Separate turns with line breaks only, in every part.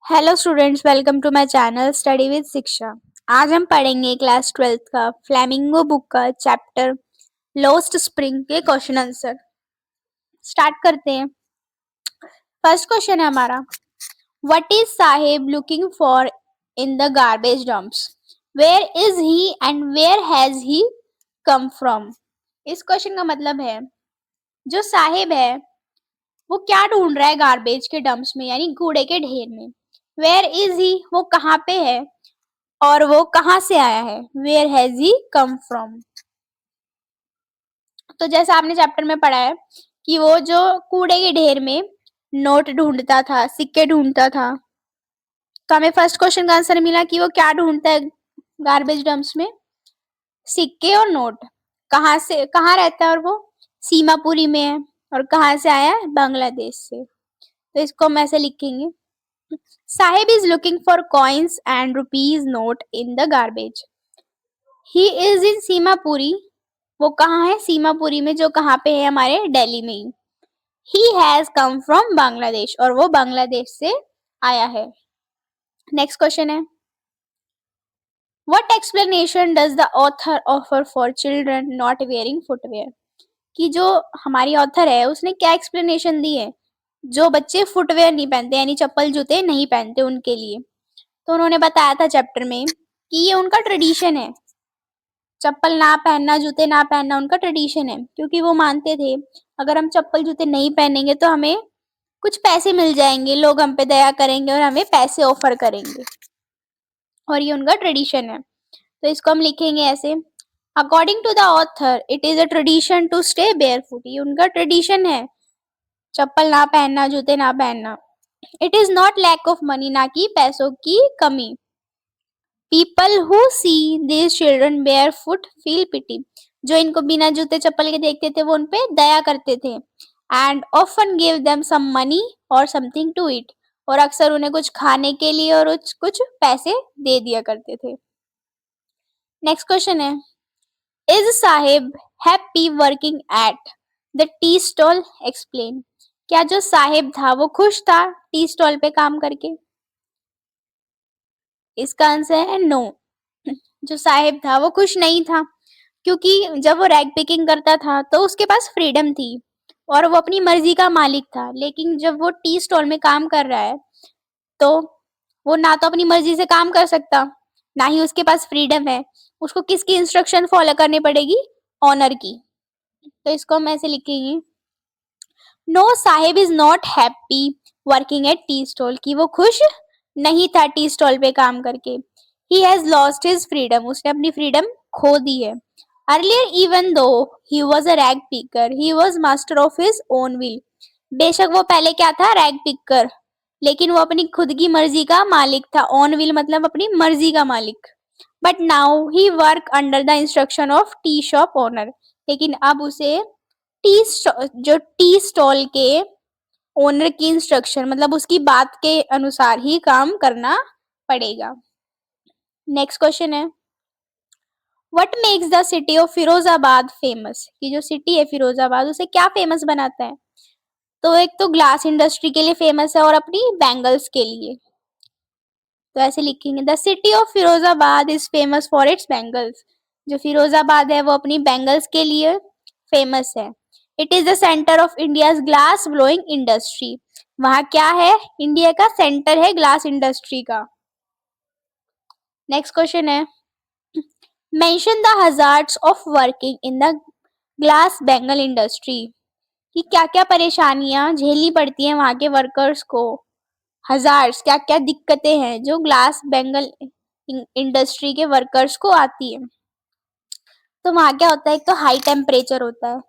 Hello students, welcome to my channel study with Shiksha. आज हम पढ़ेंगे क्लास 12th का फ्लेमिंगो बुक का चैप्टर लोस्ट स्प्रिंग के क्वेश्चन आंसर। स्टार्ट करते हैं। फर्स्ट क्वेश्चन है हमारा, what is Saheb looking for in the garbage dumps? Where is he and where has he come from? इस क्वेश्चन का मतलब है, जो साहिब है वो क्या ढूंढ रहा है गार्बेज के डंप्स में, यानी कूड़े के ढेर में। वेयर इज ही, वो कहाँ पे है और वो कहाँ से आया है। Where has he come from. तो जैसा आपने चैप्टर में पढ़ा है कि वो जो कूड़े के ढेर में नोट ढूंढता था, सिक्के ढूंढता था, तो हमें फर्स्ट क्वेश्चन का आंसर मिला कि वो क्या ढूंढता है गार्बेज डंप्स में, सिक्के और नोट। कहाँ से, कहाँ रहता है और वो सीमापुरी में है, और कहाँ से आया है, बांग्लादेश से। तो इसको हम ऐसे लिखेंगे, Sahib is looking for coins and rupees note in the garbage. He is in Seemapuri, वो कहाँ है, सीमापुरी में, जो कहाँ पे है, हमारे दिल्ली में ही। He has come from Bangladesh, और वो बांग्लादेश से आया है। नेक्स्ट क्वेश्चन है, what explanation does the author offer for children not wearing footwear? कि जो हमारी ऑथर है उसने क्या एक्सप्लेनेशन दी है जो बच्चे फुटवेयर नहीं पहनते, यानी चप्पल जूते नहीं पहनते, उनके लिए। तो उन्होंने बताया था चैप्टर में कि ये उनका ट्रेडिशन है, चप्पल ना पहनना, जूते ना पहनना उनका ट्रेडिशन है, क्योंकि वो मानते थे अगर हम चप्पल जूते नहीं पहनेंगे तो हमें कुछ पैसे मिल जाएंगे, लोग हम पे दया करेंगे और हमें पैसे ऑफर करेंगे, और ये उनका ट्रेडिशन है। तो इसको हम लिखेंगे ऐसे, according to the author it is a tradition to stay barefoot. ये उनका ट्रेडिशन है, चप्पल ना पहनना, जूते ना पहनना। It is not lack of money, ना कि पैसों की कमी। People who see these children barefoot feel pity, जो इनको बिना जूते चप्पल के देखते थे वो उनपे दया करते थे। And often give them some money or something to eat, और अक्सर उन्हें कुछ खाने के लिए और कुछ पैसे दे दिया करते थे। नेक्स्ट क्वेश्चन है, is Sahib happy working at the tea stall? Explain. क्या जो साहिब था वो खुश था टी स्टॉल पे काम करके? इसका आंसर है नो। जो साहिब था वो खुश नहीं था, क्योंकि जब वो रैग पिकिंग करता था तो उसके पास फ्रीडम थी और वो अपनी मर्जी का मालिक था। लेकिन जब वो टी स्टॉल में काम कर रहा है तो वो ना तो अपनी मर्जी से काम कर सकता, ना ही उसके पास फ्रीडम है। उसको किसकी इंस्ट्रक्शन फॉलो करनी पड़ेगी, ऑनर की। तो इसको हम ऐसे लिखेंगे, no Saheb is not happy working at tea stall, कि वो खुश नहीं था टी स्टॉल पे काम करके। He has lost his freedom, उसने अपनी फ्रीडम खो दी है। Earlier even though he was a rag picker he was master of his own will. बेशक वो पहले क्या था, रैग पिकर, लेकिन वो अपनी खुद की मर्जी का मालिक था। ऑन विल मतलब अपनी मर्जी का मालिक। But now he work under the instruction of tea shop owner, लेकिन अब उसे जो टी स्टॉल के ओनर की इंस्ट्रक्शन, मतलब उसकी बात के अनुसार ही काम करना पड़ेगा। नेक्स्ट क्वेश्चन है, what makes the city of Firozabad famous? कि जो सिटी है फिरोजाबाद उसे क्या फेमस बनाता है? तो एक तो ग्लास इंडस्ट्री के लिए फेमस है और अपनी बैंगल्स के लिए। तो ऐसे लिखेंगे, the city of Firozabad is famous for its bangles. जो फिरोजाबाद है वो अपनी बैंगल्स के लिए फेमस है। It is the centre of India's glass blowing industry. वहां क्या है, इंडिया का सेंटर है ग्लास इंडस्ट्री का। नेक्स्ट क्वेश्चन है, mention the hazards of working in the glass bangle industry. कि क्या क्या परेशानियां झेलनी पड़ती हैं वहां के वर्कर्स को। हजार्ड्स, क्या क्या दिक्कतें हैं जो ग्लास बैंगल इंडस्ट्री के वर्कर्स को आती है। तो वहां क्या होता है, एक तो हाई टेम्परेचर होता है,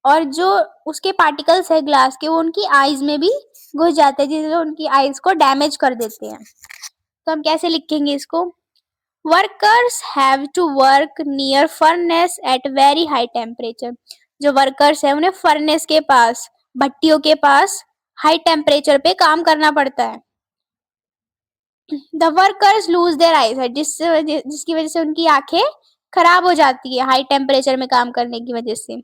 और जो उसके पार्टिकल्स है ग्लास के वो उनकी आईज में भी घुस जाते हैं, जिससे उनकी आईज को डैमेज कर देते हैं। तो हम कैसे लिखेंगे इसको, workers have to work near furnace at very high temperature. जो वर्कर्स है उन्हें फर्नेस के पास, भट्टियों के पास हाई टेम्परेचर पे काम करना पड़ता है। The workers lose their eyes, जिसकी वजह से उनकी आंखें खराब हो जाती है हाई टेम्परेचर में काम करने की वजह से।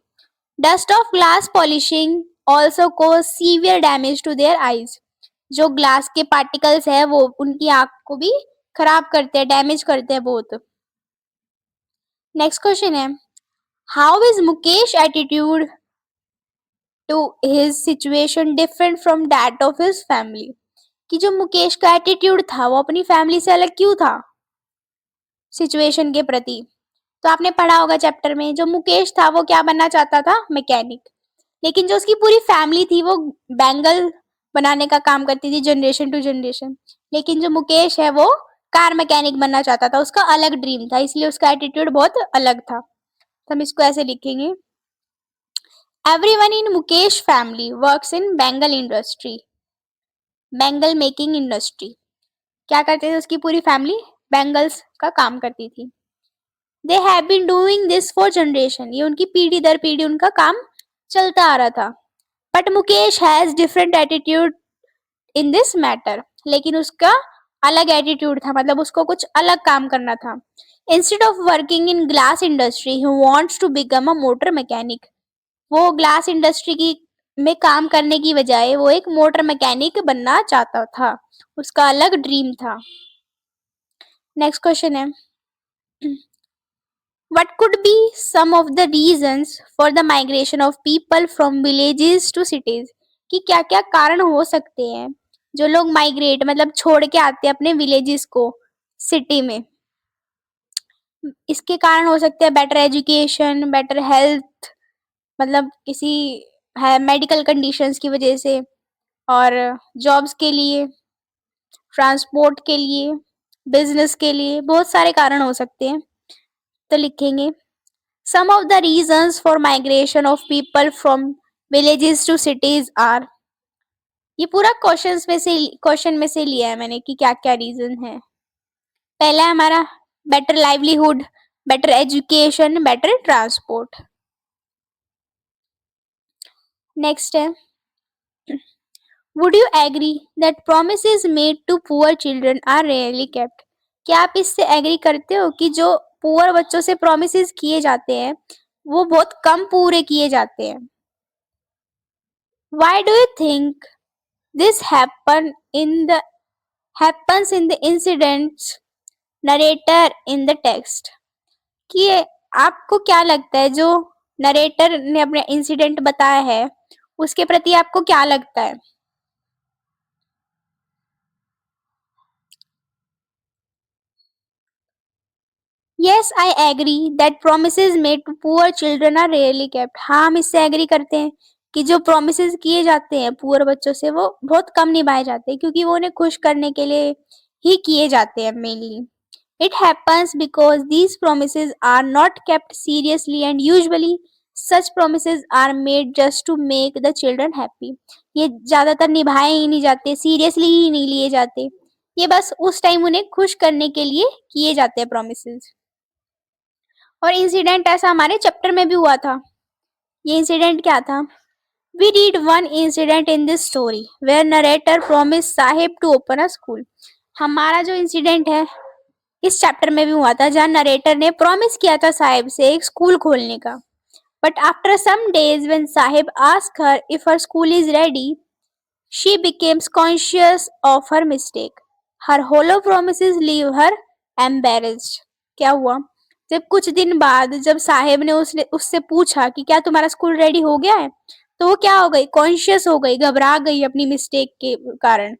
Dust of glass polishing also cause severe damage to their eyes. जो ग्लास के पार्टिकल्स है वो उनकी आंख को भी खराब करते हैं, डैमेज करते हैं बहुत। नेक्स्ट क्वेश्चन है, how is Mukesh attitude to his situation different from that of his family? कि जो मुकेश का एटीट्यूड था वो अपनी फैमिली से अलग क्यों था सिचुएशन के प्रति? तो आपने पढ़ा होगा चैप्टर में, जो मुकेश था वो क्या बनना चाहता था, मैकेनिक। लेकिन जो उसकी पूरी फैमिली थी वो बैंगल बनाने का काम करती थी जनरेशन टू जनरेशन। लेकिन जो मुकेश है वो कार मैकेनिक बनना चाहता था, उसका अलग ड्रीम था, इसलिए उसका एटीट्यूड बहुत अलग था। तो हम इसको ऐसे लिखेंगे, everyone in Mukesh family works in bangle industry, bangle making industry. क्या करते थे उसकी पूरी फैमिली, बैंगल्स का काम करती थी। They have been doing this for generation, ये उनकी पीढ़ी दर पीढ़ी उनका काम चलता आ रहा था। But Mukesh has different attitude in this matter, लेकिन उसका अलग एटीट्यूड था, मतलब उसको कुछ अलग काम करना था। Instead of working in glass industry he wants to become a motor mechanic, वो ग्लास इंडस्ट्री की में काम करने की बजाय वो एक मोटर मैकेनिक बनना चाहता था, उसका अलग ड्रीम था। नेक्स्ट क्वेश्चन है, what could be some of the reasons for the migration of people from villages to cities? कि क्या क्या कारण हो सकते हैं जो लोग माइग्रेट मतलब छोड़ के आते हैं अपने विलेजेस को सिटी में? इसके कारण हो सकते हैं बेटर एजुकेशन, बेटर हेल्थ, मतलब किसी है मेडिकल कंडीशंस की वजह से, और जॉब्स के लिए, ट्रांसपोर्ट के लिए, बिजनेस के लिए, बहुत सारे कारण हो सकते हैं। तो लिखेंगे, some of the reasons for migration of people from villages to cities are, ये पूरा क्वेश्चन में से लिया है मैंने कि क्या क्या रीजन है। पहला है हमारा better livelihood, better education, better transport. Next है, would you agree that promises made to poor children are rarely kept? क्या आप इससे एग्री करते हो कि जो पुअर बच्चों से प्रोमिसेस किए जाते हैं वो बहुत कम पूरे किए जाते हैं? Why do you think this happens in the incidents narrator in the text? कि आपको क्या लगता है जो नरेटर ने अपने इंसिडेंट बताया है उसके प्रति आपको क्या लगता है? Yes, I agree that promises made to poor children are rarely kept. हाँ, हम इससे एग्री करते हैं कि जो प्रोमिसेस किए जाते हैं पुअर बच्चों से वो बहुत कम निभाए जाते हैं, क्योंकि वो उन्हें खुश करने के लिए ही किए जाते हैं mainly. It happens because these promises are not kept seriously and usually such promises are made just to make the children happy. ये ज्यादातर निभाए ही नहीं जाते, सीरियसली ही नहीं लिए जाते, ये बस उस टाइम उन्हें खुश करने के लिए किए जाते हैं प्रोमिसेस। और इंसिडेंट ऐसा हमारे चैप्टर में भी हुआ था। ये इंसिडेंट क्या था? We read one incident in this story where narrator promise Saheb to open a school. हमारा जो इंसिडेंट है इस चैप्टर में भी हुआ था, जहाँ नरेटर ने प्रॉमिस किया था साहिब से एक स्कूल खोलने का। But after some days when Saheb asked her if her school is ready, she becomes conscious of her mistake. Her hollow promises leave her embarrassed. क्या हुआ? जब कुछ दिन बाद जब साहिब ने उससे पूछा कि क्या तुम्हारा स्कूल रेडी हो गया है, तो वो क्या हो गई, कॉन्शियस हो गई, घबरा गई अपनी मिस्टेक के कारण,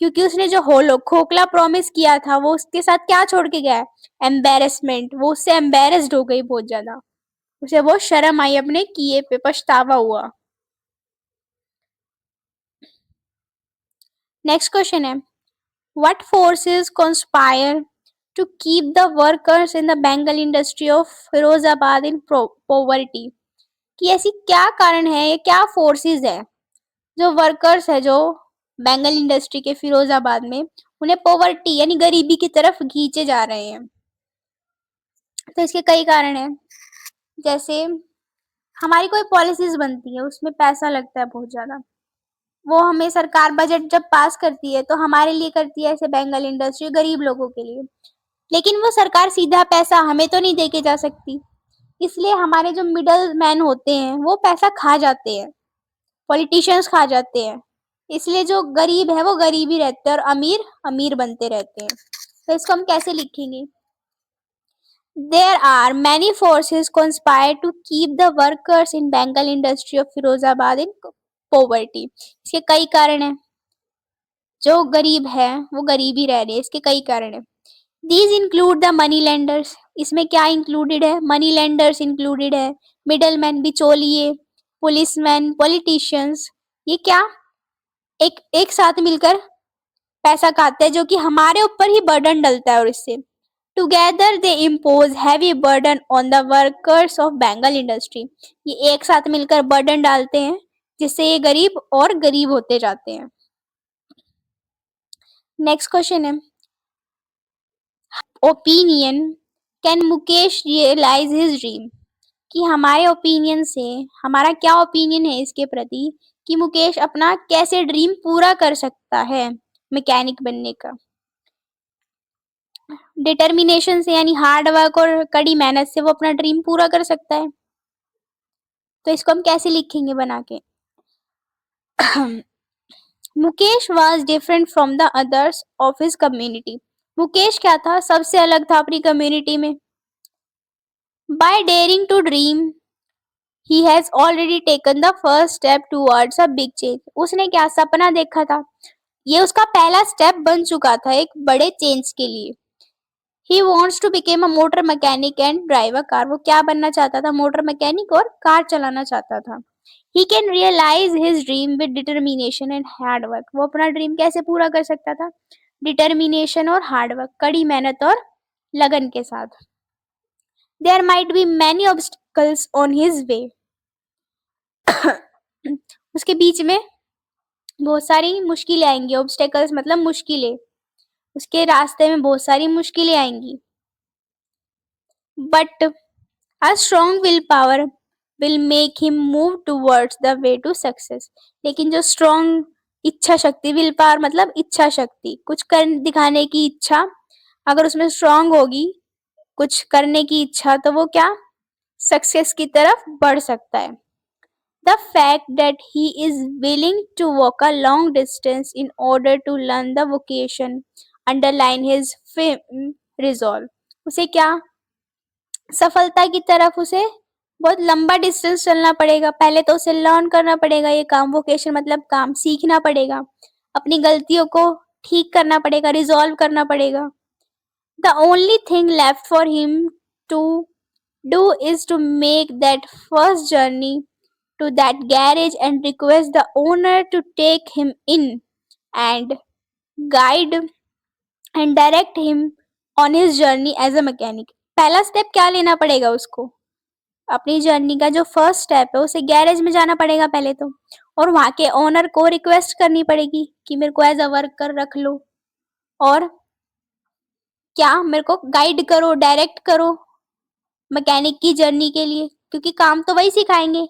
क्योंकि उसने जो होलो खोखला प्रॉमिस किया था वो उसके साथ क्या छोड़ के गया है, एम्बेरसमेंट। वो उससे एम्बेरस्ड हो गई बहुत ज्यादा, उसे वो शर्म आई, अपने किए पे पछतावा हुआ। नेक्स्ट क्वेश्चन है, what forces conspire to keep the workers in the bangle industry of Firozabad in poverty? कि ऐसी क्या कारण है, ये क्या फोर्सेस है जो वर्कर्स है जो बैंगल इंडस्ट्री के फिरोजाबाद में, उन्हें पॉवर्टी यानी गरीबी की तरफ खींचे जा रहे हैं? तो इसके कई कारण हैं। जैसे हमारी कोई पॉलिसीज बनती है उसमें पैसा लगता है बहुत ज्यादा, वो हमें सरकार बजट जब पास करती है तो हमारे लिए करती है, ऐसे बैंगल इंडस्ट्री गरीब लोगों के लिए। लेकिन वो सरकार सीधा पैसा हमें तो नहीं देके जा सकती, इसलिए हमारे जो मिडल मैन होते हैं वो पैसा खा जाते हैं, पॉलिटिशियंस खा जाते हैं, इसलिए जो गरीब है वो गरीब ही रहते हैं और अमीर अमीर बनते रहते हैं। तो इसको हम कैसे लिखेंगे? There are many forces conspire to keep the workers in Bengal industry of Firozabad in poverty. इसके कई कारण हैं। जो गरीब है वो गरीब ही रह रहे हैं, इसके कई कारण हैं। These include the money lenders. इसमें क्या इंक्लूडेड है? मनी लेंडर्स इंक्लूडेड है, मिडलमैन बिचौलिए, पुलिसमैन, पॉलिटिशियंस, ये क्या एक एक साथ मिलकर पैसा खाते हैं जो कि हमारे ऊपर ही बर्डन डलता है और इससे Together they impose heavy burden on the workers of Bengal industry. ये एक साथ मिलकर बर्डन डालते हैं जिससे ये गरीब और गरीब होते जाते हैं। नेक्स्ट क्वेश्चन है, opinion can Mukesh realise his dream? कि हमारे ओपिनियन से, हमारा क्या ओपिनियन है इसके प्रति कि मुकेश अपना कैसे ड्रीम पूरा कर सकता है मैकेनिक बनने का? डिटर्मिनेशन से, यानी हार्ड वर्क और कड़ी मेहनत से वो अपना ड्रीम पूरा कर सकता है। तो इसको हम कैसे लिखेंगे बना के? Mukesh was different from the others of his community. Mukesh क्या था? सबसे अलग था अपनी कम्युनिटी में। By daring to dream he has already taken the first step towards a big change. उसने क्या सपना देखा था, ये उसका पहला स्टेप बन चुका था एक बड़े चेंज के लिए। He wants to become a motor mechanic and drive a car. वो क्या बनना चाहता था? मोटर मैकेनिक और कार चलाना चाहता था। He can realize his dream with determination and hard work. वो अपना ड्रीम कैसे पूरा कर सकता था? डिटर्मिनेशन और हार्ड वर्क, कड़ी मेहनत और लगन के साथ। There might be many obstacles on his way. उसके बीच में बहुत सारी मुश्किलें आएंगी। ऑब्स्टेकल्स मतलब मुश्किलें, उसके रास्ते में बहुत सारी मुश्किलें आएंगी। But a strong willpower will make him move towards the way to success. लेकिन जो strong इच्छा शक्ति, विल पावर मतलब इच्छा शक्ति, कुछ कर दिखाने की इच्छा, अगर उसमें strong होगी, कुछ करने की इच्छा, तो वो क्या सक्सेस की तरफ बढ़ सकता है। The fact that he is willing to walk a long distance in order to learn the vocation underline his firm resolve. उसे क्या सफलता की तरफ उसे बहुत लंबा डिस्टेंस चलना पड़ेगा। पहले तो उसे लर्न करना पड़ेगा ये काम, वोकेशन मतलब काम सीखना पड़ेगा, अपनी गलतियों को ठीक करना पड़ेगा, रिजॉल्व करना पड़ेगा। The only thing left for him to do is to make that first journey to that garage and request the owner to take him in and guide and direct him on his journey as a mechanic. पहला step क्या लेना पड़ेगा उसको? अपनी journey का जो first step है उसे गैरेज में जाना पड़ेगा पहले तो, और वहां के ओनर को रिक्वेस्ट करनी पड़ेगी कि मेरे को एज अ वर्कर रख लो और क्या मेरे को गाइड करो, डायरेक्ट करो मैकेनिक की जर्नी के लिए, क्योंकि काम तो वही सिखाएंगे,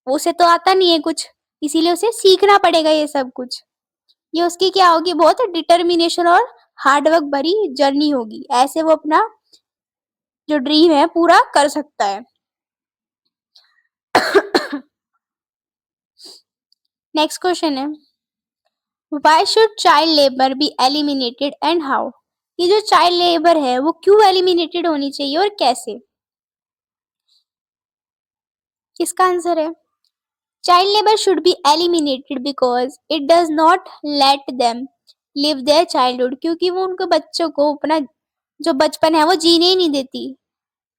उसे तो आता नहीं है कुछ, इसीलिए उसे सीखना पड़ेगा ये सब कुछ। ये उसकी क्या होगी? बहुत डिटर्मिनेशन और हार्डवर्क भरी जर्नी होगी, ऐसे वो अपना जो ड्रीम है पूरा कर सकता है। नेक्स्ट क्वेश्चन है, why should child labour be eliminated and how? ये जो चाइल्ड लेबर है वो क्यों एलिमिनेटेड होनी चाहिए और कैसे? किसका आंसर है? Child labour should be eliminated because it does not let them live their childhood, क्योंकि वो उनको बच्चों को अपना जो बचपन है वो जीने ही नहीं देती।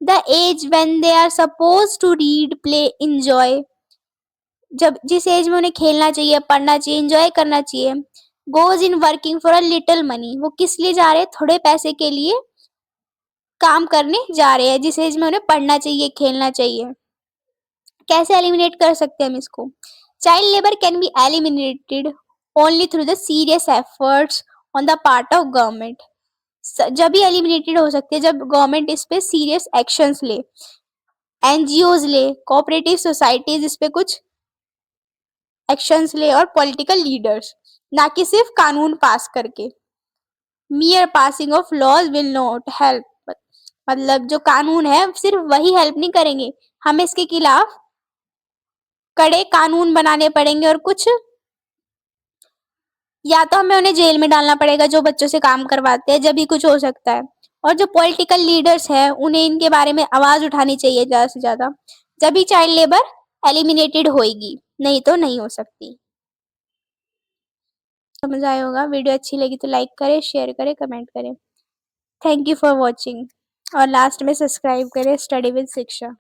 The age when they are suppose to read, play, enjoy, जब जिस एज में उन्हें खेलना चाहिए, पढ़ना चाहिए, एंजॉय करना चाहिए, goes in working for a little money, वो किस लिए जा रहे हैं? थोड़े पैसे के लिए काम करने जा रहे हैं, जिस एज में उन्हें पढ़ना चाहिए, खेलना चाहिए। कैसे एलिमिनेट कर सकते हैं हम इसको? Child labour can be eliminated only through the serious efforts on the part of government. जब भी एलिमिनेटेड हो सकती है जब गवर्नमेंट इस पे सीरियस एक्शंस ले, एनजीओज ले, कोऑपरेटिव सोसाइटीज इस पे कुछ एक्शंस ले, और पॉलिटिकल लीडर्स, ना कि सिर्फ कानून पास करके। Mere passing of laws will not help, मतलब जो कानून है सिर्फ वही हेल्प नहीं करेंगे, हमें इसके खिलाफ कड़े कानून बनाने पड़ेंगे और कुछ या तो हमें उन्हें जेल में डालना पड़ेगा जो बच्चों से काम करवाते हैं, जब ही कुछ हो सकता है। और जो पॉलिटिकल लीडर्स हैं उन्हें इनके बारे में आवाज उठानी चाहिए ज्यादा से ज्यादा, जब ही चाइल्ड लेबर एलिमिनेटेड होएगी, नहीं तो नहीं हो सकती। समझ आया होगा। वीडियो अच्छी लगी तो लाइक करें, शेयर करें, कमेंट करें। Thank you for watching. और लास्ट में सब्सक्राइब करें स्टडी विद शिक्षा।